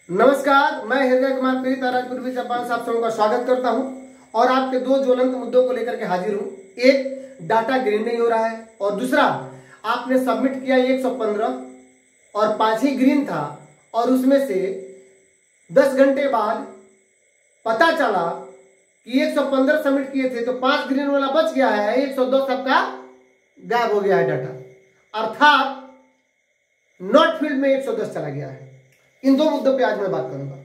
नमस्कार, मैं हृदय कुमार पीड़ित पूर्वी चंपारण से आप सबों का स्वागत करता हूं और आपके दो ज्वलंत मुद्दों को लेकर के हाजिर हूं। एक, डाटा ग्रीन नहीं हो रहा है और दूसरा, आपने सबमिट किया 115 और 5 ही ग्रीन था और उसमें से 10 घंटे बाद पता चला कि 115 सबमिट किए थे तो 5 ग्रीन वाला बच गया है, 102 सबका गायब हो गया है डाटा, अर्थात नॉट फील्ड में 110 चला गया है। इन दो मुद्दों पे आज मैं बात करूंगा।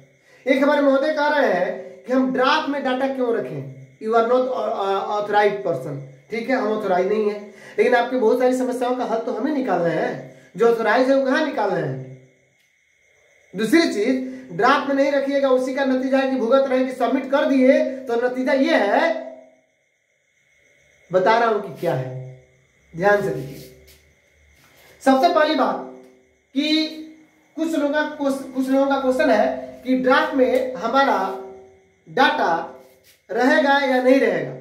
एक, हमारे महोदय कह रहे हैं कि हम ड्राफ्ट में डाटा क्यों रखें, you are not authorised person. ठीक है, हम ऑथराइज नहीं है, लेकिन आपकी बहुत सारी समस्याओं का हल तो हमें निकालना है। जो ऑथराइज है वो कहां निकालना है। दूसरी चीज, ड्राफ्ट में नहीं रखिएगा, उसी का नतीजा है कि भुगत रहे कि सबमिट कर दिए तो नतीजा ये है, बता रहा हूं कि क्या है, ध्यान से देखिए। सबसे पहली बात कि कुछ लोगों का क्वेश्चन है कि ड्राफ्ट में हमारा डाटा रहेगा या नहीं रहेगा,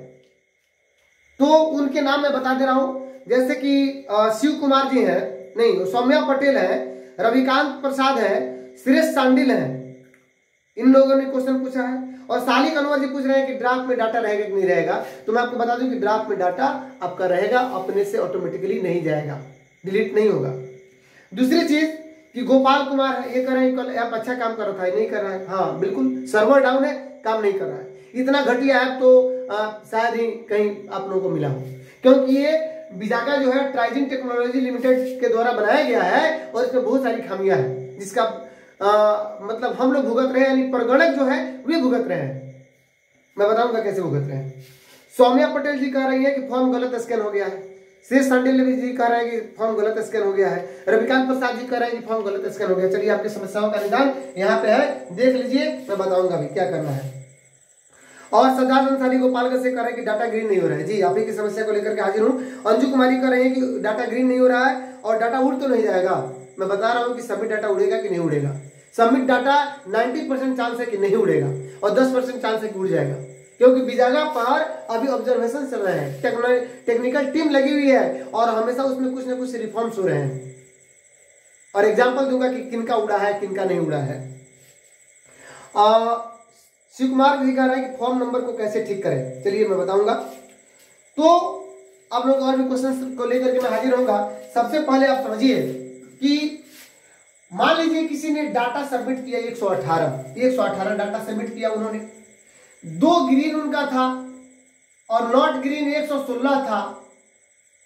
तो उनके नाम मैं बता दे रहा हूं। जैसे कि शिव कुमार जी हैं, नहीं सौम्या पटेल है, रविकांत प्रसाद है, सुरेश सांडिल है, इन लोगों ने क्वेश्चन पूछा है। और सालिक अनवर जी पूछ रहे हैं कि ड्राफ्ट में डाटा रहेगा कि नहीं रहेगा। तो मैं आपको बता दूं कि ड्राफ्ट में डाटा आपका रहेगा, अपने से ऑटोमेटिकली नहीं जाएगा, डिलीट नहीं होगा। दूसरी चीज कि गोपाल कुमार है, ये कर रहे हैं कल ऐप अच्छा काम कर रहा था, नहीं कर रहा है। हाँ बिल्कुल, सर्वर डाउन है, काम नहीं कर रहा है। इतना घटिया ऐप तो शायद ही कहीं आप लोगों को मिला हो, क्योंकि ये विजाका जो है ट्राइजिंग टेक्नोलॉजी लिमिटेड के द्वारा बनाया गया है और इसमें बहुत सारी खामियां हैं, जिसका मतलब हम लोग भुगत रहे हैं, यानी प्रगणक जो है वे भुगत रहे हैं। मैं बताऊंगा कैसे भुगत रहे हैं। सौम्या पटेल जी कह रही है कि फॉर्म गलत स्कैन हो गया है। शेष सांडिल जी कह रहे हैं कि फॉर्म गलत स्कैन हो गया है। रविकांत प्रसाद जी कह रहे हैं कि फॉर्म गलत स्कैन हो गया। चलिए, आपकी समस्याओं का निदान यहाँ पे है, देख लीजिए, मैं बताऊंगा भी क्या करना है। और सज्जाद अंसारी गोपालगंज से कह रहे हैं कि डाटा ग्रीन नहीं हो रहा है। जी, आप ही की समस्या को लेकर के हाजिर हूँ। अंजू कुमारी कह रहे हैं कि डाटा ग्रीन नहीं हो रहा है और डाटा उड़ तो नहीं जाएगा। मैं बता रहा हूँ कि सबमिट डाटा उड़ेगा कि नहीं उड़ेगा। सबमिट डाटा 90% चांस है कि नहीं उड़ेगा और 10% चांस है कि उड़ जाएगा, क्योंकि विजागा पर अभी ऑब्जर्वेशन चल रहे हैं, टेक्निकल टीम लगी हुई है और हमेशा उसमें कुछ ना कुछ रिफॉर्म्स हो रहे हैं। और एग्जांपल दूंगा कि किनका उड़ा है, किनका नहीं उड़ा है। शिव कुमार जी कह रहा है कि फॉर्म नंबर को कैसे ठीक करें। चलिए मैं बताऊंगा। तो आप लोग और भी क्वेश्चन को लेकर के मैं हाजिर होऊंगा। सबसे पहले आप समझिए कि मान लीजिए किसी ने डाटा सबमिट किया 118 डाटा सबमिट किया उन्होंने, 2 ग्रीन उनका था और नॉट ग्रीन 116 था।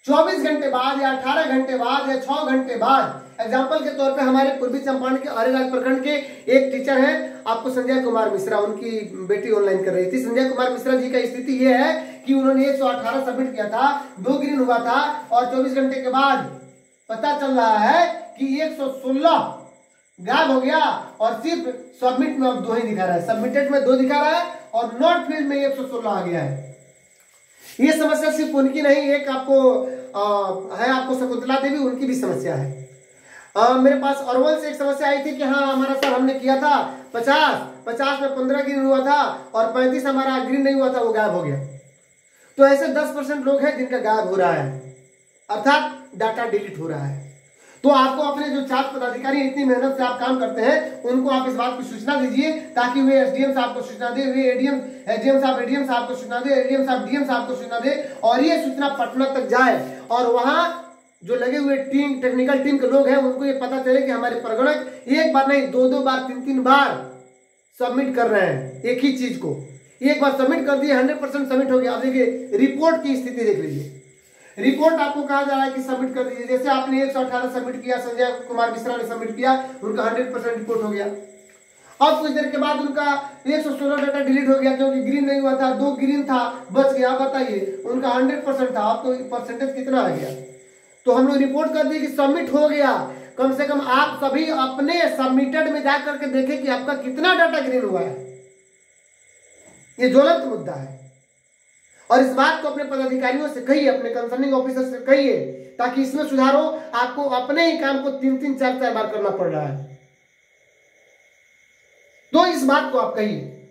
24 घंटे बाद या 18 घंटे बाद या 6 घंटे बाद, एग्जांपल के तौर पे हमारे पूर्वी चंपारण के अरेराज प्रखंड के एक टीचर हैं, आपको संजय कुमार मिश्रा, उनकी बेटी ऑनलाइन कर रही थी। संजय कुमार मिश्रा जी का स्थिति यह है कि उन्होंने 118 सबमिट किया था, 2 ग्रीन हुआ था और 24 घंटे के बाद पता चल रहा है कि 116 गायब हो गया और सिर्फ सबमिट में अब 2 ही दिखा रहा है। सबमिटेड में 2 दिखा रहा है और नॉट फील्ड में 116 आ गया है। ये समस्या सिर्फ उनकी नहीं, एक आपको शकुंतला देवी, उनकी भी समस्या है। मेरे पास अरवल से एक समस्या आई थी कि हाँ हमारा सर हमने किया था 50 में 15 ग्रीन हुआ था और 35 हमारा ग्रीन नहीं हुआ था, वो गायब हो गया। तो ऐसे 10% लोग हैं जिनका गायब हो रहा है, अर्थात डाटा डिलीट हो रहा है। तो आपको अपने जो 4 पदाधिकारी इतनी मेहनत से आप काम करते हैं, उनको आप इस बात की सूचना दीजिए ताकि वे एसडीएम साहब को सूचना दे, वे एडीएम साहब को सूचना दे, एडीएम साहब डीएम साहब को सूचना दे और ये सूचना पटना तक जाए और वहां जो लगे हुए टेक्निकल टीम के लोग हैं उनको ये पता चले कि हमारे प्रगणक एक बार नहीं 2-2 बार 3-3 बार सबमिट कर रहे हैं एक ही चीज को। एक बार सबमिट कर दिए, 100% सबमिट हो गया। अब देखिए रिपोर्ट की स्थिति देख लीजिए। रिपोर्ट आपको कहा जा रहा है कि सबमिट कर दीजिए। जैसे आपने 118 सबमिट किया, संजय कुमार मिश्रा ने सबमिट किया, उनका 100% रिपोर्ट हो गया। अब कुछ देर के बाद उनका 116 डाटा डिलीट हो गया क्योंकि ग्रीन नहीं हुआ था, 2 ग्रीन था, बच गया। बताइए, उनका 100% था, आपको परसेंटेज कितना आ गया। तो हम लोग रिपोर्ट कर दिए कि सबमिट हो गया। कम से कम आप सभी अपने सबमिटेड में जाकर के देखें कि आपका कितना डाटा ग्रीन हुआ है। ये ज्वलंत मुद्दा है और इस बात को अपने पदाधिकारियों से कहिए, अपने कंसर्निंग ऑफिसर से कहिए ताकि इसमें सुधार हो। आपको अपने ही काम को 3-3, 4-4 बार करना पड़ रहा है, तो इस बात को आप कहिए।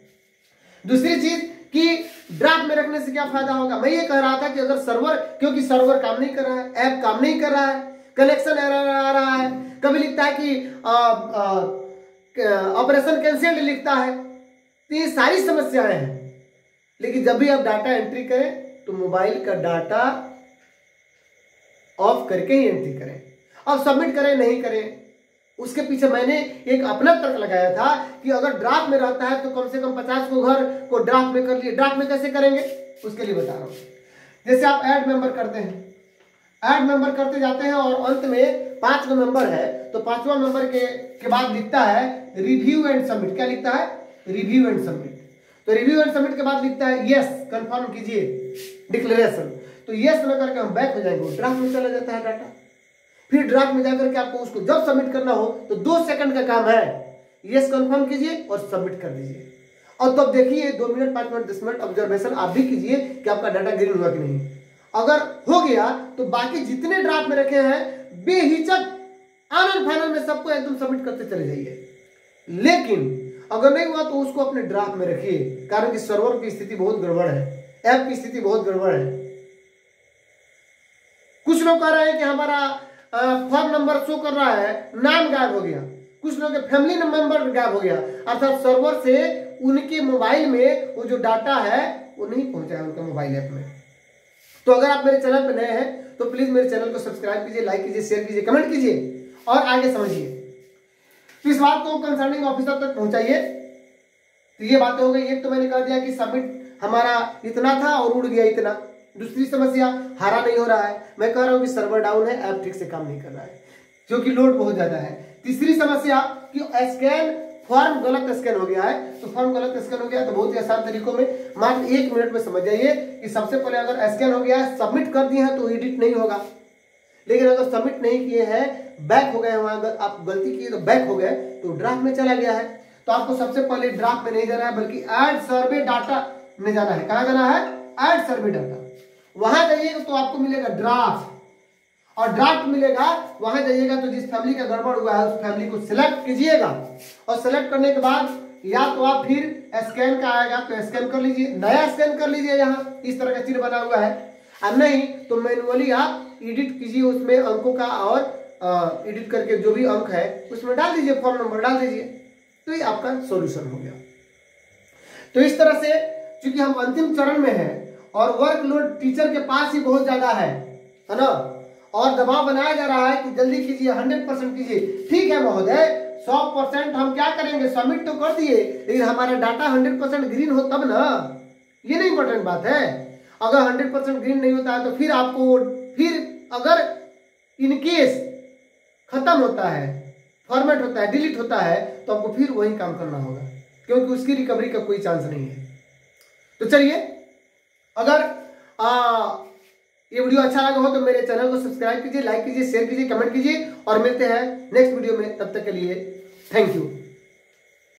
दूसरी चीज कि ड्राफ्ट में रखने से क्या फायदा होगा। मैं ये कह रहा था कि अगर सर्वर, क्योंकि सर्वर काम नहीं कर रहा है, ऐप काम नहीं कर रहा है, कनेक्शन एरर आ रहा है, कभी लिखता है कि ऑपरेशन कैंसिल्ड लिखता है। तो ये सारी समस्याएं हैं। लेकिन जब भी आप डाटा एंट्री करें तो मोबाइल का डाटा ऑफ करके ही एंट्री करें। अब सबमिट करें नहीं करें, उसके पीछे मैंने एक अपना तर्क लगाया था कि अगर ड्राफ्ट में रहता है तो कम से कम 50 को घर को ड्राफ्ट में कर लिए। ड्राफ्ट में कैसे करेंगे उसके लिए बता रहा हूं। जैसे आप ऐड मेंबर करते हैं, ऐड मेंबर करते जाते हैं और अंत में 5 मेंबर है तो 5वां मेंबर के बाद लिखता है रिव्यू एंड सबमिट। क्या लिखता है? Review and submit. तो रिव्यू एंड सबमिट के बाद लिखता है यस कंफर्म कीजिए डिक्लेरेशन। तो यस में करके हम बैक हो जाएंगे, ड्राफ्ट में चला जाता है डाटा। फिर ड्राफ्ट में जाकर के आपको उसको जब सबमिट करना हो तो 2 सेकंड का काम है, यस कंफर्म कीजिए और सबमिट कर दीजिए। और तब देखिए 2 मिनट 5 मिनट 10 मिनट ऑब्जर्वेशन आप भी कीजिए कि आपका डाटा ग्रीन हुआ कि नहीं। अगर हो गया तो बाकी जितने ड्राफ्ट में रखे हैं बेहिचक आनंद फाइनल में सबको एकदम सबमिट करते चले जाइए। लेकिन अगर नहीं हुआ तो उसको अपने ड्राफ्ट में रखिए, कारण कि सर्वर की स्थिति बहुत गड़बड़ है, ऐप की स्थिति बहुत गड़बड़ है। कुछ लोग कह रहे हैं कि हमारा फॉर्म नंबर शो कर रहा है, नाम गायब हो गया। कुछ लोग के फैमिली मेंबर गायब हो गया, अर्थात सर्वर से उनके मोबाइल में वो जो डाटा है वो नहीं पहुंचा है उनके मोबाइल ऐप में। तो अगर आप मेरे चैनल पर नए हैं तो प्लीज मेरे चैनल को सब्सक्राइब कीजिए, लाइक कीजिए, शेयर कीजिए, कमेंट कीजिए और आगे समझिए। तो इस बात को कंसर्निंग ऑफिसर तक पहुंचाइए। तो ये बातें हो गई। एक तो मैंने कह दिया कि सबमिट हमारा इतना था और उड़ गया इतना। दूसरी समस्या हारा नहीं हो रहा है, मैं कह रहा हूं कि सर्वर डाउन है, ऐप ठीक से काम नहीं कर रहा है क्योंकि लोड बहुत ज्यादा है। तीसरी समस्या कि स्कैन फॉर्म गलत स्कैन हो गया है। तो फॉर्म गलत स्कैन हो गया तो बहुत ही आसान तरीकों में मात्र 1 मिनट में समझ जाइए कि सबसे पहले अगर स्कैन हो गया है, सबमिट कर दिए हैं तो एडिट नहीं होगा। लेकिन अगर सबमिट नहीं किए हैं, बैक हो गए, वहां अगर आप गलती किए तो बैक हो गए तो ड्राफ्ट में चला गया है। तो आपको सबसे पहले ड्राफ्ट में नहीं जाना है बल्कि ऐड सर्वे डाटा में जाना है। कहां जाना है? ऐड सर्वे डाटा। वहां जाइएगा तो आपको मिलेगा ड्राफ्ट, और ड्राफ्ट मिलेगा, वहां जाइएगा तो जिस फैमिली का गड़बड़ हुआ है उस फैमिली को सिलेक्ट कीजिएगा। और सिलेक्ट करने के बाद या तो आप फिर स्कैन का आएगा तो स्कैन कर लीजिए, नया स्कैन कर लीजिए, यहाँ इस तरह का चिन्ह बना हुआ है। और नहीं तो मैनुअली आप एडिट कीजिए उसमें अंकों का, और एडिट करके जो भी अंक है उसमें डाल दीजिए, फॉर्म नंबर डाल दीजिए। तो ये आपका सॉल्यूशन हो गया। तो इस तरह से चूंकि हम अंतिम चरण में हैं और वर्कलोड टीचर के पास ही बहुत ज्यादा है ना, और दबाव बनाया जा रहा है कि जल्दी कीजिए, 100% कीजिए। ठीक है महोदय, 100% हम क्या करेंगे, सबमिट तो कर दिए, लेकिन हमारा डाटा 100% ग्रीन हो तब ना। ये नहीं इंपॉर्टेंट बात है। अगर 100% ग्रीन नहीं होता है तो फिर आपको, फिर अगर इनकेस खत्म होता है, फॉर्मेट होता है, डिलीट होता है, तो आपको फिर वही काम करना होगा क्योंकि उसकी रिकवरी का कोई चांस नहीं है। तो चलिए, अगर ये वीडियो अच्छा लगा हो तो मेरे चैनल को सब्सक्राइब कीजिए, लाइक कीजिए, शेयर कीजिए, कमेंट कीजिए और मिलते हैं नेक्स्ट वीडियो में। तब तक के लिए थैंक यू।